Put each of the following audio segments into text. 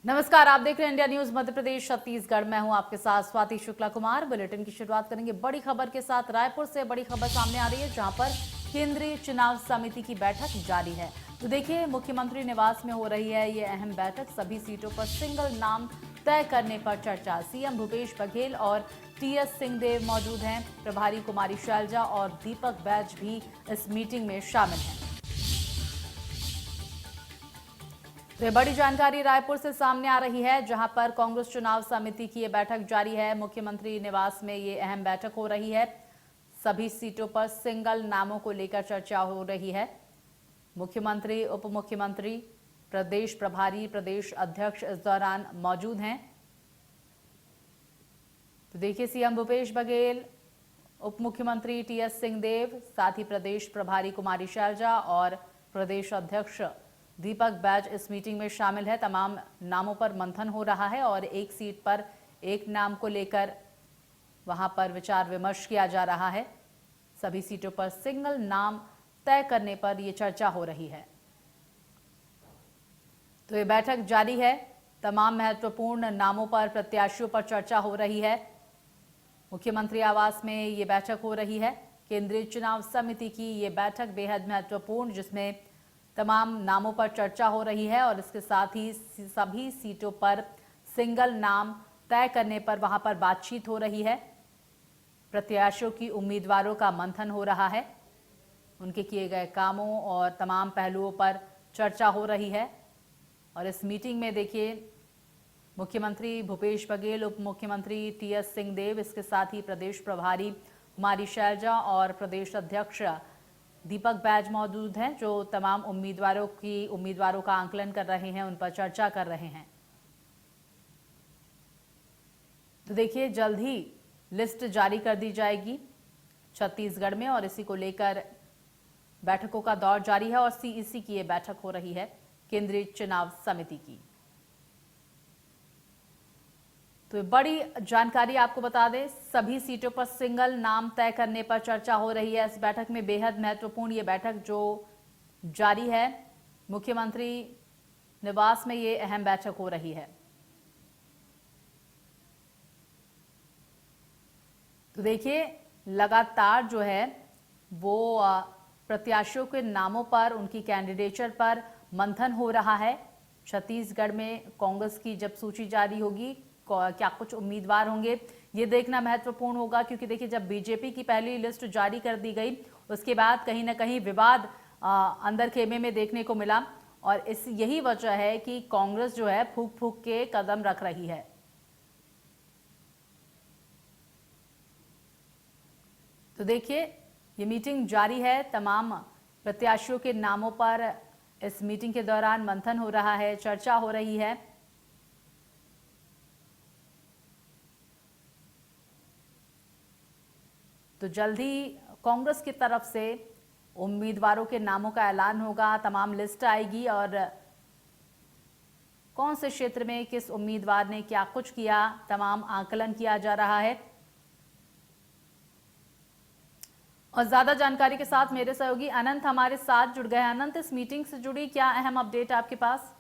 नमस्कार, आप देख रहे हैं इंडिया न्यूज मध्य प्रदेश छत्तीसगढ़। मैं हूं आपके साथ स्वाति शुक्ला कुमार। बुलेटिन की शुरुआत करेंगे बड़ी खबर के साथ। रायपुर से बड़ी खबर सामने आ रही है, जहां पर केंद्रीय चुनाव समिति की बैठक जारी है। तो देखिए, मुख्यमंत्री निवास में हो रही है ये अहम बैठक। सभी सीटों पर सिंगल नाम तय करने पर चर्चा। सीएम भूपेश बघेल और टीएस सिंहदेव मौजूद हैं। प्रभारी कुमारी शैलजा और दीपक बैज भी इस मीटिंग में शामिल हैं। तो बड़ी जानकारी रायपुर से सामने आ रही है, जहां पर कांग्रेस चुनाव समिति की ये बैठक जारी है। मुख्यमंत्री निवास में ये अहम बैठक हो रही है। सभी सीटों पर सिंगल नामों को लेकर चर्चा हो रही है। मुख्यमंत्री, उप मुख्यमंत्री, प्रदेश प्रभारी, प्रदेश अध्यक्ष इस दौरान मौजूद हैं। तो देखिए, सीएम भूपेश बघेल, उप मुख्यमंत्री टीएस सिंहदेव, साथ ही प्रदेश प्रभारी कुमारी शैलजा और प्रदेश अध्यक्ष दीपक बैज इस मीटिंग में शामिल है। तमाम नामों पर मंथन हो रहा है और एक सीट पर एक नाम को लेकर वहां पर विचार विमर्श किया जा रहा है। सभी सीटों पर सिंगल नाम तय करने पर यह चर्चा हो रही है। तो ये बैठक जारी है। तमाम महत्वपूर्ण नामों पर, प्रत्याशियों पर चर्चा हो रही है। मुख्यमंत्री आवास में ये बैठक हो रही है। केंद्रीय चुनाव समिति की ये बैठक बेहद महत्वपूर्ण, जिसमें तमाम नामों पर चर्चा हो रही है और इसके साथ ही सभी सीटों पर सिंगल नाम तय करने पर वहां पर बातचीत हो रही है। प्रत्याशियों की, उम्मीदवारों का मंथन हो रहा है। उनके किए गए कामों और तमाम पहलुओं पर चर्चा हो रही है। और इस मीटिंग में देखिए, मुख्यमंत्री भूपेश बघेल, उप मुख्यमंत्री टीएस सिंहदेव, इसके साथ ही प्रदेश प्रभारी कुमारी शैलजा और प्रदेश अध्यक्ष दीपक बैज मौजूद हैं, जो तमाम उम्मीदवारों का आंकलन कर रहे हैं, उन पर चर्चा कर रहे हैं। तो देखिए, जल्द ही लिस्ट जारी कर दी जाएगी छत्तीसगढ़ में और इसी को लेकर बैठकों का दौर जारी है और सीईसी की ये बैठक हो रही है, केंद्रीय चुनाव समिति की। तो बड़ी जानकारी आपको बता दें, सभी सीटों पर सिंगल नाम तय करने पर चर्चा हो रही है। इस बैठक में बेहद महत्वपूर्ण ये बैठक जो जारी है, मुख्यमंत्री निवास में ये अहम बैठक हो रही है। तो देखिए, लगातार जो है वो प्रत्याशियों के नामों पर, उनकी कैंडिडेचर पर मंथन हो रहा है। छत्तीसगढ़ में कांग्रेस की जब सूची जारी होगी, क्या कुछ उम्मीदवार होंगे, ये देखना महत्वपूर्ण होगा। क्योंकि देखिए, जब बीजेपी की पहली लिस्ट जारी कर दी गई, उसके बाद कहीं ना कहीं विवाद अंदर खेमे में देखने को मिला और यही वजह है कि कांग्रेस जो है फूंक फूंक के कदम रख रही है। तो देखिए, ये मीटिंग जारी है। तमाम प्रत्याशियों के नामों पर इस मीटिंग के दौरान मंथन हो रहा है, चर्चा हो रही है। तो जल्द ही कांग्रेस की तरफ से उम्मीदवारों के नामों का ऐलान होगा, तमाम लिस्ट आएगी और कौन से क्षेत्र में किस उम्मीदवार ने क्या कुछ किया, तमाम आकलन किया जा रहा है। और ज्यादा जानकारी के साथ मेरे सहयोगी अनंत हमारे साथ जुड़ गए हैं। अनंत, इस मीटिंग से जुड़ी क्या अहम अपडेट आपके पास?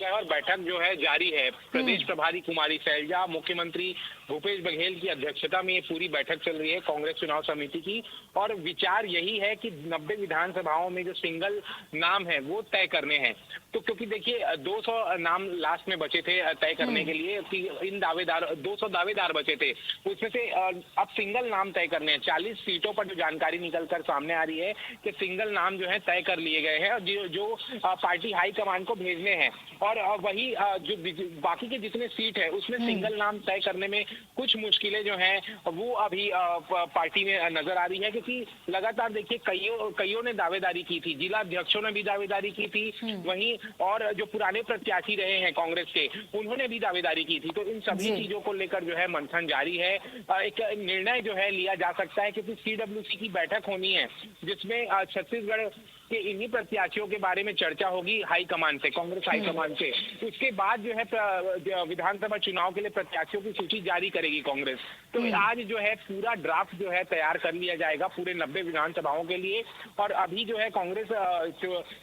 और बैठक जो है जारी है। प्रदेश प्रभारी कुमारी शैलजा, मुख्यमंत्री भूपेश बघेल की अध्यक्षता में ये पूरी बैठक चल रही है कांग्रेस चुनाव समिति की। और विचार यही है कि 90 विधानसभाओं में जो सिंगल नाम है वो तय करने हैं। तो क्योंकि देखिए, 200 नाम लास्ट में बचे थे तय करने के लिए, इन दावेदार 200 दावेदार बचे थे, उसमें से अब सिंगल नाम तय करने हैं। 40 सीटों पर जो जानकारी निकल कर सामने आ रही है कि सिंगल नाम जो है तय कर लिए गए हैं और जो पार्टी हाईकमान को भेजने हैं। और वही जो बाकी के जितने सीट है उसमें सिंगल नाम तय करने में कुछ मुश्किलें जो हैं वो अभी पार्टी में नजर आ रही है। क्योंकि लगातार देखिए, कईयों ने दावेदारी की थी, जिला अध्यक्षों ने भी दावेदारी की थी, वहीं और जो पुराने प्रत्याशी रहे हैं कांग्रेस के, उन्होंने भी दावेदारी की थी। तो इन सभी चीजों को लेकर जो है मंथन जारी है। एक निर्णय जो है लिया जा सकता है, क्योंकि सीडब्ल्यूसी की बैठक होनी है जिसमें छत्तीसगढ़ कि इन्हीं प्रत्याशियों के बारे में चर्चा होगी हाईकमान से, कांग्रेस हाईकमान से। उसके बाद जो है विधानसभा चुनाव के लिए प्रत्याशियों की सूची जारी करेगी कांग्रेस। तो आज जो है पूरा ड्राफ्ट जो है तैयार कर लिया जाएगा पूरे 90 विधानसभाओं के लिए। और अभी जो है कांग्रेस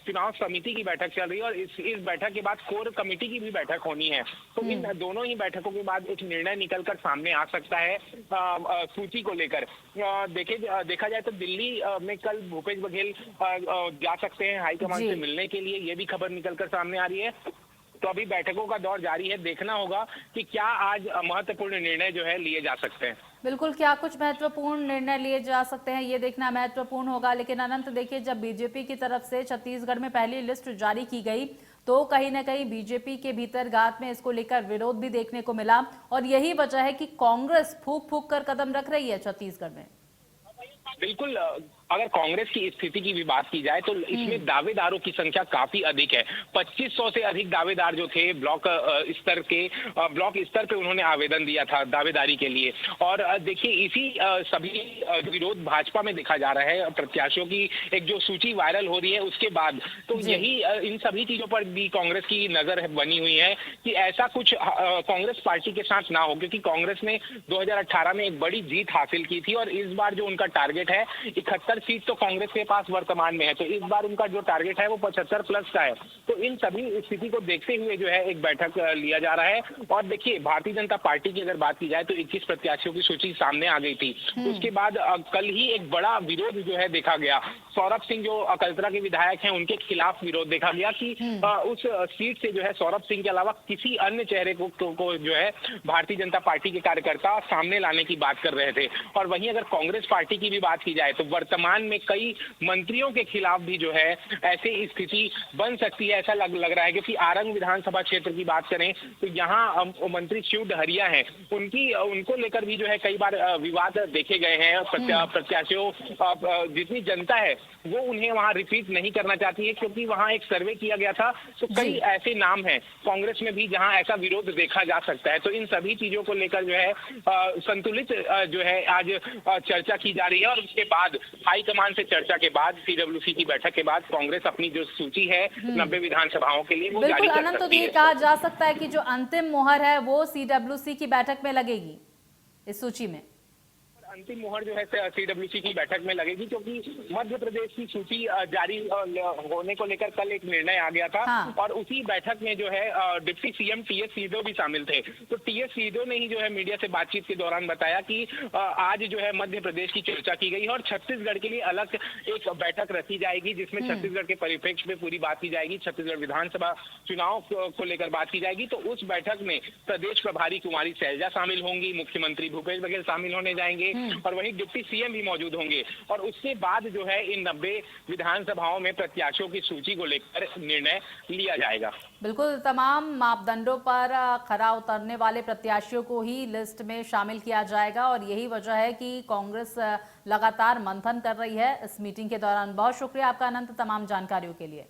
चुनाव समिति की बैठक चल रही है और इस बैठक के बाद कोर कमेटी की भी बैठक होनी है। तो इन दोनों ही बैठकों के बाद एक निर्णय निकलकर सामने आ सकता है सूची को लेकर। देखा जाए तो दिल्ली में कल भूपेश बघेल जा सकते हैं हाईकमान से मिलने के लिए, ये भी खबर निकलकर सामने आ रही है। तो अभी बैठकों का दौर जारी है, देखना होगा कि क्या आज महत्वपूर्ण निर्णय जो है लिए जा सकते हैं। बिल्कुल, क्या कुछ महत्वपूर्ण निर्णय लिए जा सकते हैं ये देखना महत्वपूर्ण होगा। लेकिन अनंत देखिए, जब बीजेपी की तरफ से छत्तीसगढ़ में पहली लिस्ट जारी की गई तो कहीं ना कहीं बीजेपी के भीतर गात में इसको लेकर विरोध भी देखने को मिला और यही वजह है कि कांग्रेस फूंक फूंक कर कदम रख रही है छत्तीसगढ़ में। बिल्कुल, अगर कांग्रेस की स्थिति की भी बात की जाए तो इसमें दावेदारों की संख्या काफी अधिक है। 2500 से अधिक दावेदार जो थे ब्लॉक स्तर पे उन्होंने आवेदन दिया था दावेदारी के लिए। और देखिए इसी सभी विरोध भाजपा में देखा जा रहा है, प्रत्याशियों की एक जो सूची वायरल हो रही है उसके बाद। तो यही इन सभी चीजों पर भी कांग्रेस की नजर बनी हुई है कि ऐसा कुछ कांग्रेस पार्टी के साथ ना हो, क्योंकि कांग्रेस ने 2018 में एक बड़ी जीत हासिल की थी और इस बार जो उनका टारगेट है 71 सीट तो कांग्रेस के पास वर्तमान में है, तो इस बार उनका जो टारगेट है वो 75 प्लस का है। तो इन सभी स्थिति को देखते हुए जो है एक बैठक लिया जा रहा है। और देखिए भारतीय जनता पार्टी की अगर बात की जाए तो 21 प्रत्याशियों की सूची सामने आ गई थी। उसके बाद कल ही एक बड़ा विरोध जो है देखा गया। सौरभ सिंह जो अकलतरा के विधायक हैं उनके खिलाफ विरोध देखा गया कि उस सीट से जो है सौरभ सिंह के अलावा किसी अन्य चेहरे को जो है भारतीय जनता पार्टी के कार्यकर्ता सामने लाने की बात कर रहे थे। और वहीं अगर कांग्रेस पार्टी की भी बात की जाए तो वर्तमान में कई मंत्रियों के खिलाफ भी जो है ऐसी स्थिति बन सकती है, ऐसा लग रहा है। क्योंकि आरंग विधानसभा क्षेत्र की बात करें तो यहाँ मंत्री शिव डहरिया हैं, उनको लेकर भी जो है कई बार विवाद देखे गए हैं। प्रत्याशियों जितनी जनता है वो उन्हें वहां रिपीट नहीं करना चाहती है, क्योंकि वहां एक सर्वे किया गया था तो कई ऐसे नाम हैं कांग्रेस में भी जहां ऐसा विरोध देखा जा सकता है। तो इन सभी चीजों को लेकर जो है संतुलित जो है आज चर्चा की जा रही है। और उसके बाद हाईकमान से चर्चा के बाद सीडब्ल्यूसी की बैठक के बाद कांग्रेस अपनी जो सूची है 90 विधानसभाओं के लिए वो जारी कर अनंत, तो सकती ये है। कहा जा सकता है कि जो अंतिम मोहर है वो सीडब्ल्यूसी की बैठक में लगेगी इस सूची में। अंतिम मुहर जो है सीडब्ल्यूसी की बैठक में लगेगी, क्योंकि मध्य प्रदेश की सूची जारी होने को लेकर कल एक निर्णय आ गया था। और उसी बैठक में जो है डिप्टी सीएम टीएस सिंहदेव भी शामिल थे। तो टीएस सिंहदेव ने ही जो है मीडिया से बातचीत के दौरान बताया कि आज जो है मध्य प्रदेश की चर्चा की गई और छत्तीसगढ़ के लिए अलग एक बैठक रखी जाएगी, जिसमें छत्तीसगढ़ के परिप्रेक्ष्य में पूरी बात की जाएगी, छत्तीसगढ़ विधानसभा चुनाव को लेकर बात की जाएगी। तो उस बैठक में प्रदेश प्रभारी कुमारी शैलजा शामिल होंगी, मुख्यमंत्री भूपेश बघेल शामिल होने जाएंगे और वहीं डिप्टी सीएम भी मौजूद होंगे। और उसके बाद जो है इन 90 विधानसभाओं में प्रत्याशियों की सूची को लेकर निर्णय लिया जाएगा। बिल्कुल, तमाम मापदंडों पर खरा उतरने वाले प्रत्याशियों को ही लिस्ट में शामिल किया जाएगा और यही वजह है कि कांग्रेस लगातार मंथन कर रही है इस मीटिंग के दौरान। बहुत शुक्रिया आपका अनंत, तमाम जानकारियों के लिए।